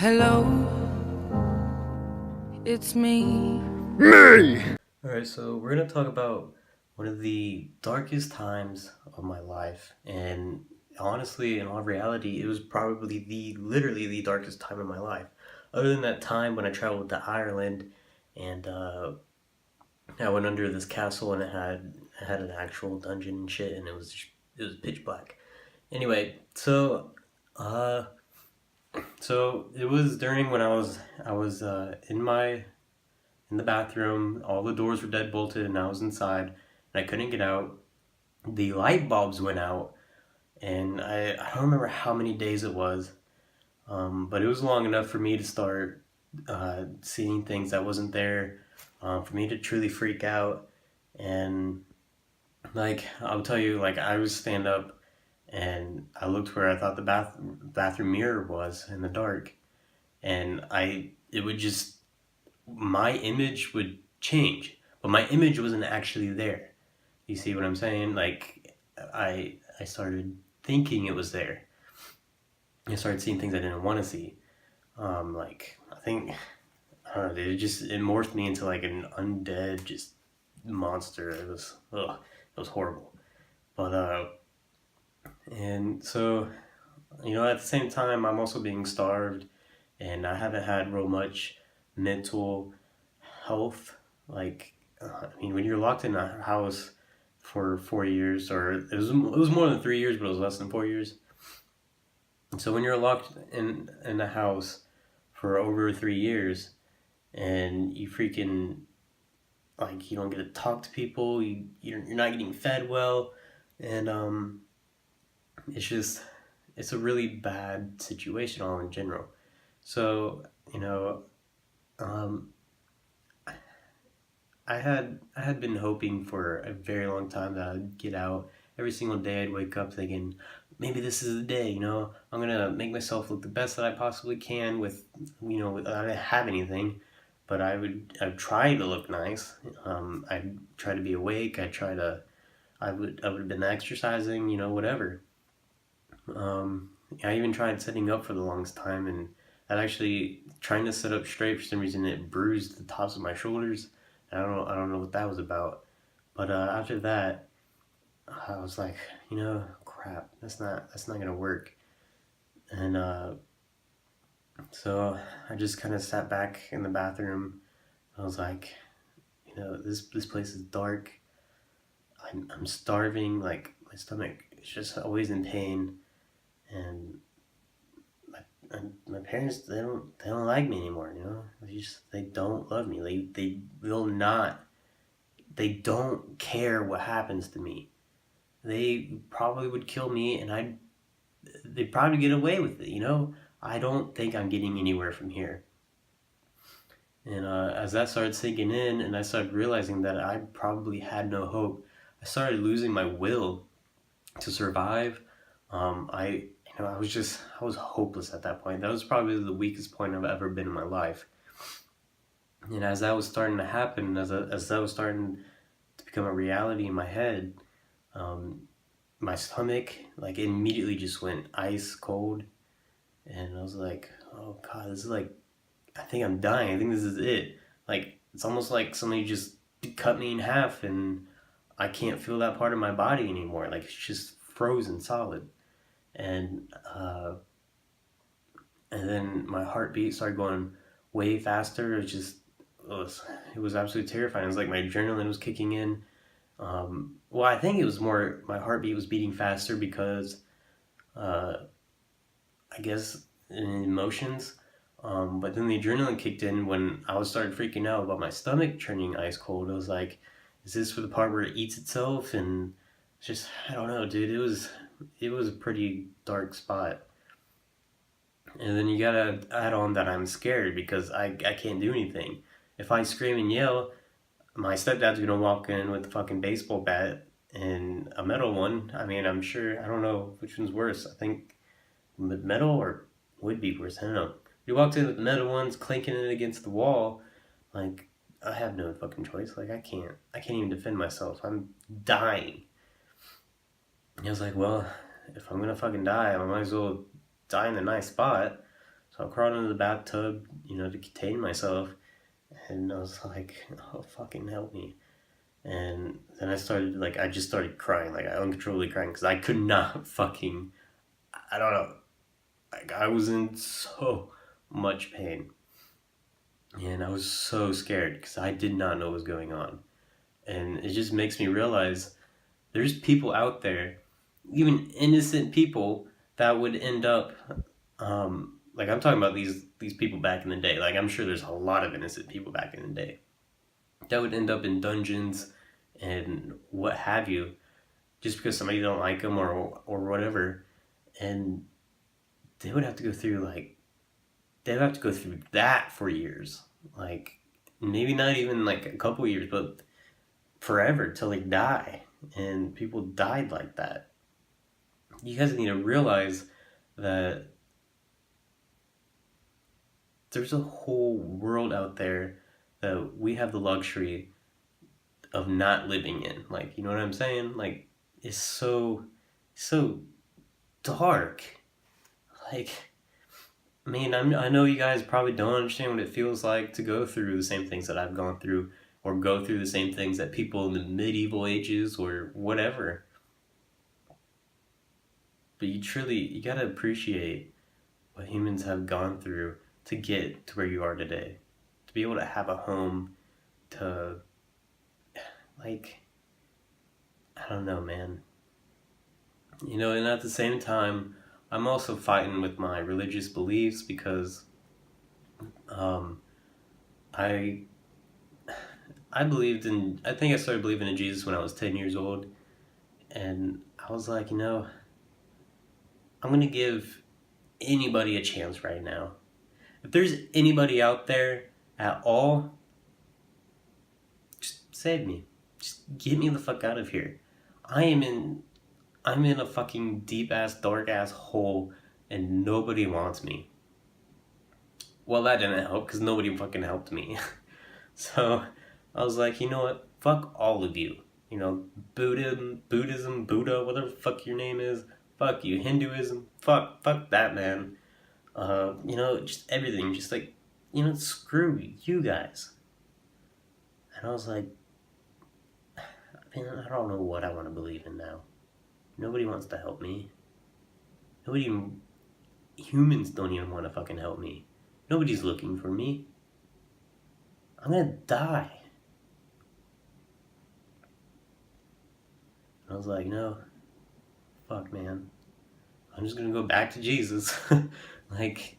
Hello, it's me. Alright, so we're gonna talk about one of the darkest times of my life, and honestly, in all reality, it was probably literally the darkest time of my life. Other than that time when I traveled to Ireland, and I went under this castle, and it had an actual dungeon and shit, and it was pitch black. Anyway, uh, so it was during when I was in the bathroom. All the doors were dead bolted, and I was inside, and I couldn't get out. The light bulbs went out, and I don't remember how many days it was, but it was long enough for me to start seeing things that wasn't there, for me to truly freak out. And like I'll tell you, like I would stand up and I looked where I thought the bathroom mirror was in the dark, and I it would just my image would change, but my image wasn't actually there. You see what I'm saying? Like I started thinking it was there. I started seeing things I didn't want to see. Like I think I don't know. It morphed me into like an undead just monster. It was horrible. But and so at the same time, I'm also being starved, and I haven't had real much mental health. Like, I mean, when you're locked in a house for 4 years, or it was more than 3 years, but it was less than 4 years. And so when you're locked in a house for over 3 years, and you freaking like you don't get to talk to people, you're not getting fed well, and it's just it's a really bad situation all in general. So you know, um, I had been hoping for a very long time that I'd get out. Every single day I'd wake up thinking, maybe this is the day, I'm gonna make myself look the best that I possibly can with I didn't have anything, but I'd try to look nice. I'd try to be awake. I would have been exercising, whatever. I even tried setting up for the longest time, and that actually trying to set up straight, for some reason it bruised the tops of my shoulders. I don't know what that was about. But after that, I was like, crap, that's not gonna work. And so I just kind of sat back in the bathroom. I was like, this place is dark. I'm starving. Like my stomach is just always in pain, and my parents, they don't like me anymore. They don't love me. They will not. They don't care what happens to me. They probably would kill me, and they'd probably get away with it. I don't think I'm getting anywhere from here. And as that started sinking in, and I started realizing that I probably had no hope, I started losing my will to survive. I was hopeless at that point. That was probably the weakest point I've ever been in my life. And as that was starting to happen, as that was starting to become a reality in my head, um, my stomach like immediately just went ice cold, and I was like, "Oh God, this is like, I think I'm dying. I think this is it." Like it's almost like somebody just cut me in half, and I can't feel that part of my body anymore. Like it's just frozen solid, and and then my heartbeat started going way faster. It was absolutely terrifying. It was like my adrenaline was kicking in. Well, I think it was more my heartbeat was beating faster because uh, I guess in emotions. But then the adrenaline kicked in when I was started freaking out about my stomach turning ice cold. I was like, is this for the part where it eats itself? And it's just, I don't know, dude. It was a pretty dark spot. And then you gotta add on that I'm scared because I can't do anything. If I scream and yell, my stepdad's gonna walk in with a fucking baseball bat and a metal one. I mean, I'm sure, I don't know which one's worse. I think metal or would be worse. I don't know. He walked in with the metal ones, clinking it against the wall. Like, I have no fucking choice. Like, I can't even defend myself. I'm dying. And I was like, well, if I'm gonna fucking die, I might as well die in a nice spot. So I crawled into the bathtub, to contain myself, and I was like, oh, fucking help me. And then I just started crying, like, uncontrollably crying, because I could not fucking, I don't know, like, I was in so much pain. And I was so scared, because I did not know what was going on. And it just makes me realize there's people out there, even innocent people, that would end up, like, I'm talking about these people back in the day. Like, I'm sure there's a lot of innocent people back in the day that would end up in dungeons and what have you, just because somebody don't like them or whatever, and they would have to go through that for years, like maybe not even like a couple years, but forever till they die, and people died like that. You guys need to realize that there's a whole world out there that we have the luxury of not living in. Like, you know what I'm saying? Like, it's so dark. Like, man, I know you guys probably don't understand what it feels like to go through the same things that I've gone through, or go through the same things that people in the medieval ages or whatever. But you gotta appreciate what humans have gone through to get to where you are today. To be able to have a home, to, like, I don't know, man. And at the same time, I'm also fighting with my religious beliefs, because um, I I think I started believing in Jesus when I was 10 years old, and I was like, I'm gonna give anybody a chance right now. If there's anybody out there at all, just save me. Just get me the fuck out of here. I am in I'm in a fucking deep ass, dark ass hole, and nobody wants me. Well, that didn't help, because nobody fucking helped me. So I was like, you know what? Fuck all of you. Buddha, whatever the fuck your name is. Fuck you. Hinduism. Fuck that, man. Just everything. Just like, screw you guys. And I was like, man, I don't know what I want to believe in now. Nobody wants to help me. Humans don't even want to fucking help me. Nobody's looking for me. I'm gonna die. And I was like, no, fuck, man. I'm just gonna go back to Jesus. Like,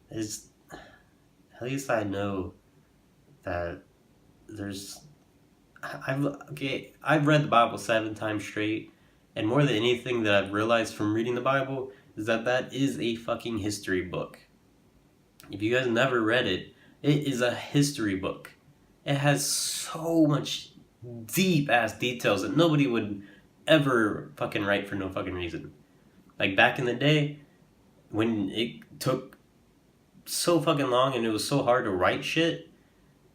it's, at least I know that there's, I've read the Bible 7 times straight, and more than anything that I've realized from reading the Bible is that is a fucking history book. If you guys never read it, it is a history book. It has so much deep ass details that nobody would ever fucking write for no fucking reason. Like, back in the day, when it took so fucking long and it was so hard to write shit,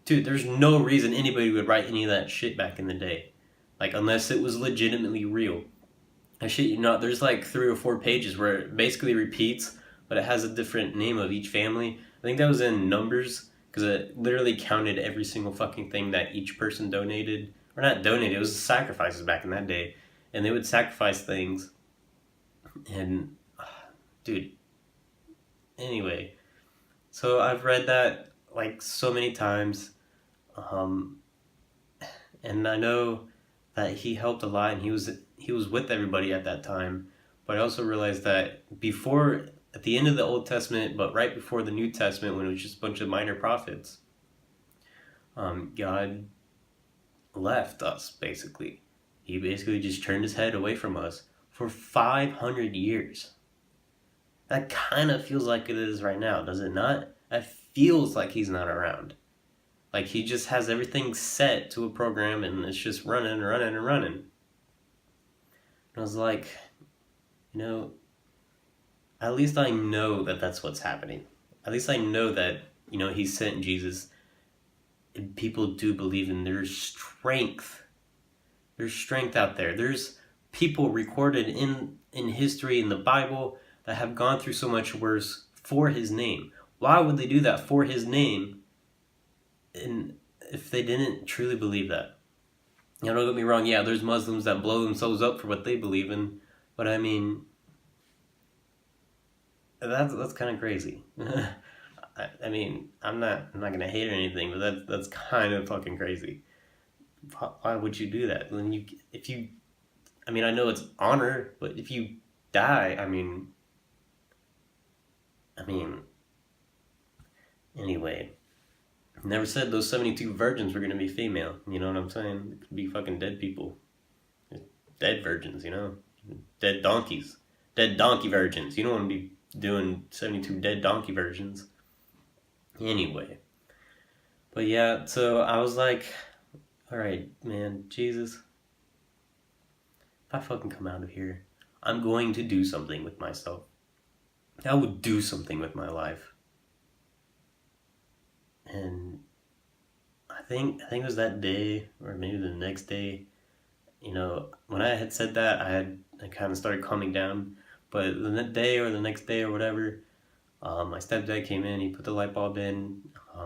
dude, there's no reason anybody would write any of that shit back in the day. Like, unless it was legitimately real. I shit you not, there's like 3 or 4 pages where it basically repeats, but it has a different name of each family. I think that was in Numbers, because it literally counted every single fucking thing that each person donated. Or not donated, it was sacrifices back in that day. And they would sacrifice things. And, dude, anyway. So I've read that like so many times. And I know that he helped a lot, and he was with everybody at that time. But I also realized that before, at the end of the Old Testament, but right before the New Testament, when it was just a bunch of minor prophets, God left us, basically. He basically just turned his head away from us for 500 years. That kind of feels like it is right now, does it not? It feels like he's not around. Like, he just has everything set to a program, and it's just running and running and running. And I was like, at least I know that that's what's happening. At least I know that, he sent Jesus, and people do believe in their strength. There's strength out there. There's people recorded in history, in the Bible, that have gone through so much worse for his name. Why would they do that for his name? And if they didn't truly believe that, you know, don't get me wrong. Yeah, there's Muslims that blow themselves up for what they believe in, but I mean, that's kind of crazy. I mean, I'm not gonna hate or anything, but that's kind of fucking crazy. Why would you do that? When I mean, I know it's honor, but if you die, I mean, anyway, never said those 72 virgins were gonna be female. You know what I'm saying? It could be fucking dead people, dead virgins. You know, dead donkeys, dead donkey virgins. You don't want to be doing 72 dead donkey virgins. Anyway, but yeah, so I was like, all right, man, Jesus, if I fucking come out of here, I'm going to do something with myself. I would do something with my life. And I think it was that day, or maybe the next day, you know, when I had said that, I kind of started calming down. But the day or the next day or whatever, my stepdad came in, he put the light bulb in,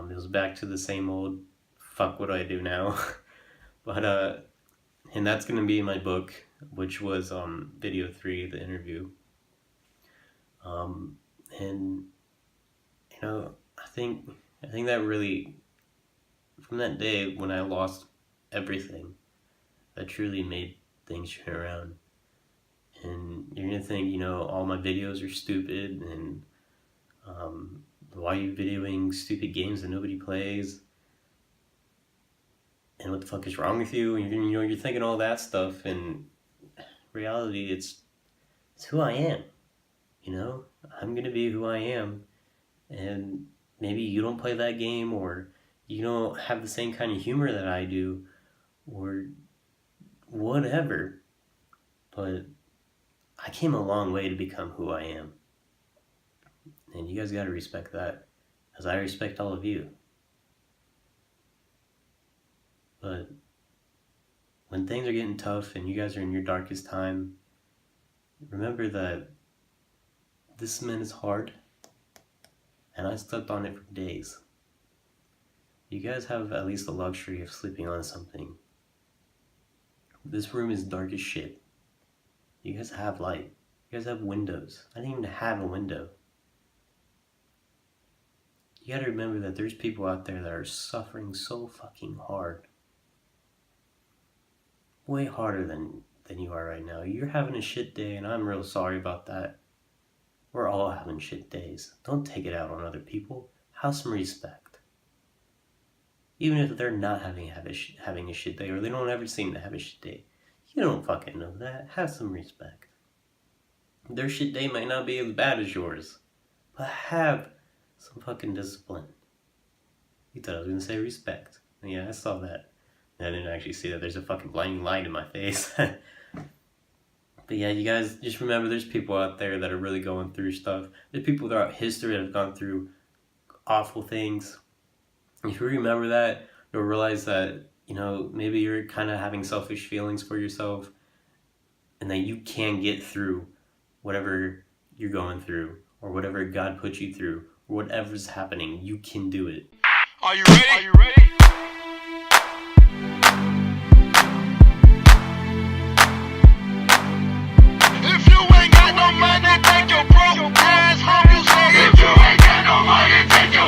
it was back to the same old, fuck, what do I do now? But, and that's going to be in my book, which was video 3, the interview. And, you know, I think that really, from that day when I lost everything, that truly made things turn around. And you're going to think, you know, all my videos are stupid, and why are you videoing stupid games that nobody plays? And what the fuck is wrong with you? And you're thinking all that stuff, and reality, it's who I am. You know, I'm gonna be who I am, and maybe you don't play that game, or you don't have the same kind of humor that I do, or whatever. But I came a long way to become who I am. And you guys gotta respect that, as I respect all of you. But when things are getting tough and you guys are in your darkest time, remember that this cement is hard, and I slept on it for days. You guys have at least the luxury of sleeping on something. This room is dark as shit. You guys have light. You guys have windows. I didn't even have a window. You gotta remember that there's people out there that are suffering so fucking hard. Way harder than you are right now. You're having a shit day, and I'm real sorry about that. We're all having shit days. Don't take it out on other people. Have some respect. Even if they're not having a shit day, or they don't ever seem to have a shit day. You don't fucking know that. Have some respect. Their shit day might not be as bad as yours, but have some fucking discipline. You thought I was gonna say respect. Yeah, I saw that. I didn't actually see that. There's a fucking blinding light in my face. But yeah, you guys just remember, there's people out there that are really going through stuff. There's people throughout history that have gone through awful things. If you remember that, you'll realize that, you know, maybe you're kind of having selfish feelings for yourself, and that you can get through whatever you're going through, or whatever God put you through, or whatever's happening. You can do it. Are you ready? Are you ready? If you ain't got no money, take your broke ass home. You say, if you ain't got no money, take your